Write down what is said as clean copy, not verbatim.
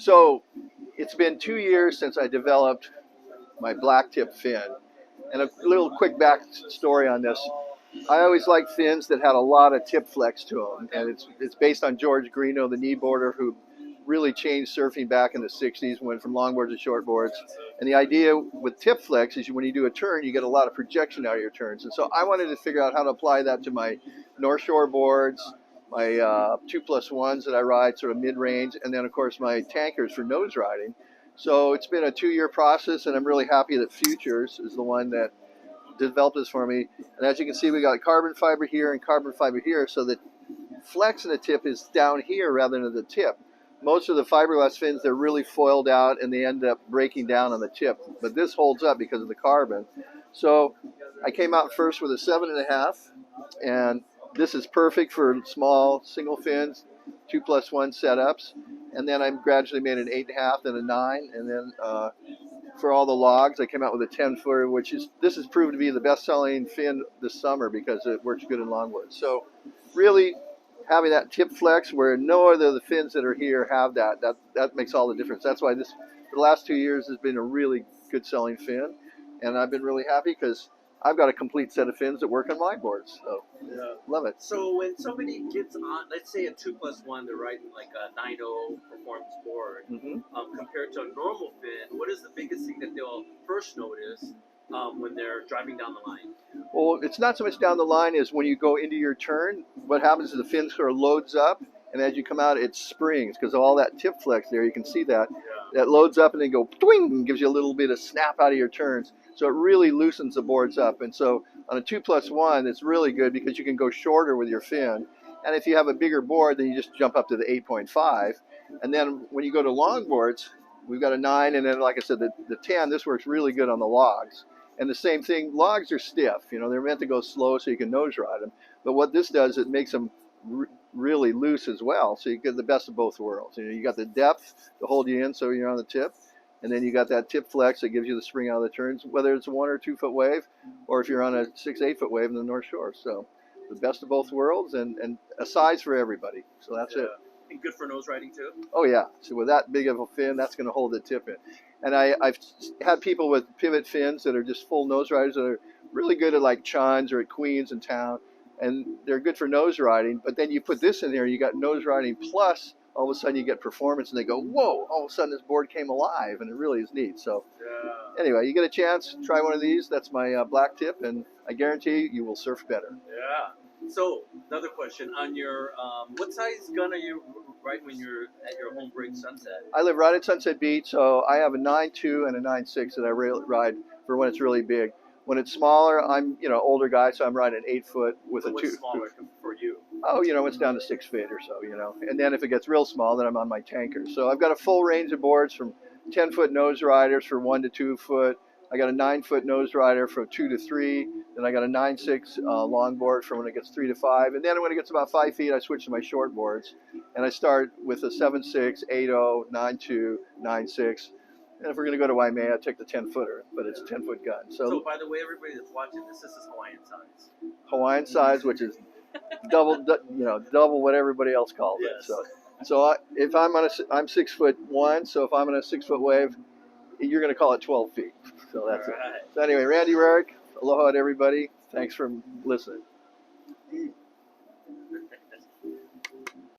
So it's been 2 years since I developed my black tip fin. And a little quick back story on this. I always liked fins that had a lot of tip flex to them. And it's based on George Greeno, the kneeboarder who really changed surfing back in the 60s, went from longboards to shortboards. And the idea with tip flex is when you do a turn, you get a lot of projection out of your turns. And so I wanted to figure out how to apply that to my North Shore boards, my 2+1s that I ride sort of mid-range, and then of course my tankers for nose riding. So it's been a 2-year process, and I'm really happy that Futures is the one that developed this for me. And as you can see, we got carbon fiber here and carbon fiber here, so the flex in the tip is down here rather than at the tip. Most of the fiberglass fins, they're really foiled out and they end up breaking down on the tip. But this holds up because of the carbon. So I came out first with a 7.5, and this is perfect for small single fins, 2+1 setups. And then I gradually made an 8.5 and a 9. And then for all the logs, I came out with a 10-footer, this has proved to be the best-selling fin this summer because it works good in longboards. So really, having that tip flex where no other of the fins that are here have that makes all the difference. That's why this, for the last 2 years, has been a really good selling fin. And I've been really happy because I've got a complete set of fins that work on my boards. So, yeah, love it. So when somebody gets on, let's say a 2+1, they're riding like a 9.0 performance board, compared to a normal fin, what is the biggest thing that they'll first notice when they're driving down the line? Well, it's not so much down the line as when you go into your turn. What happens is the fin sort of loads up, and as you come out, it springs because of all that tip flex there. You can see that. Yeah. That loads up and then go twing and gives you a little bit of snap out of your turns. So it really loosens the boards up. And so on a 2+1, it's really good because you can go shorter with your fin. And if you have a bigger board, then you just jump up to the 8.5. And then when you go to longboards, we've got a 9, and then like I said, the 10. This works really good on the logs. And the same thing, logs are stiff. You know, they're meant to go slow so you can nose ride them. But what this does, it makes them really loose as well. So you get the best of both worlds. You know, you got the depth to hold you in so you're on the tip. And then you got that tip flex that gives you the spring out of the turns, whether it's a 1 or 2 foot wave, or if you're on a 6, 8 foot wave in the North Shore. So the best of both worlds, and a size for everybody. So that's it. And good for nose riding too? Oh yeah. So with that big of a fin, that's going to hold the tip in. And I've had people with pivot fins that are just full nose riders that are really good at like Chans or at Queens in town. And they're good for nose riding. But then you put this in there, you got nose riding plus all of a sudden you get performance, and they go, whoa, all of a sudden this board came alive, and it really is neat. So anyway, you get a chance, try one of these. That's my black tip, and I guarantee you will surf better. Yeah. So another question, on your, what size gun are you riding when you're at your home break Sunset? I live right at Sunset Beach, so I have a 9.2 and a 9.6 that I ride for when it's really big. When it's smaller, I'm older guy, so I'm riding an 8 foot with a 2. What's smaller for you? Oh, it's down to 6 feet or so, And then if it gets real small, then I'm on my tanker. So I've got a full range of boards from 10-foot nose riders for 1 to 2 foot. I got a 9-foot nose rider from 2 to 3. Then I got a 9.6 longboard for when it gets 3 to 5. And then when it gets about 5 feet, I switch to my short boards. And I start with a 7.6, 8.0, 9.2, 9.6. And if we're going to go to Waimea, I take the 10-footer, but it's a 10-foot gun. So by the way, everybody that's watching this is Hawaiian size. Hawaiian size, which is double what everybody else calls it. So if I'm 6'1", so if I'm on a 6 foot wave, you're going to call it 12 feet. So that's it. So anyway, Randy Rarick, aloha to everybody. Thanks for listening.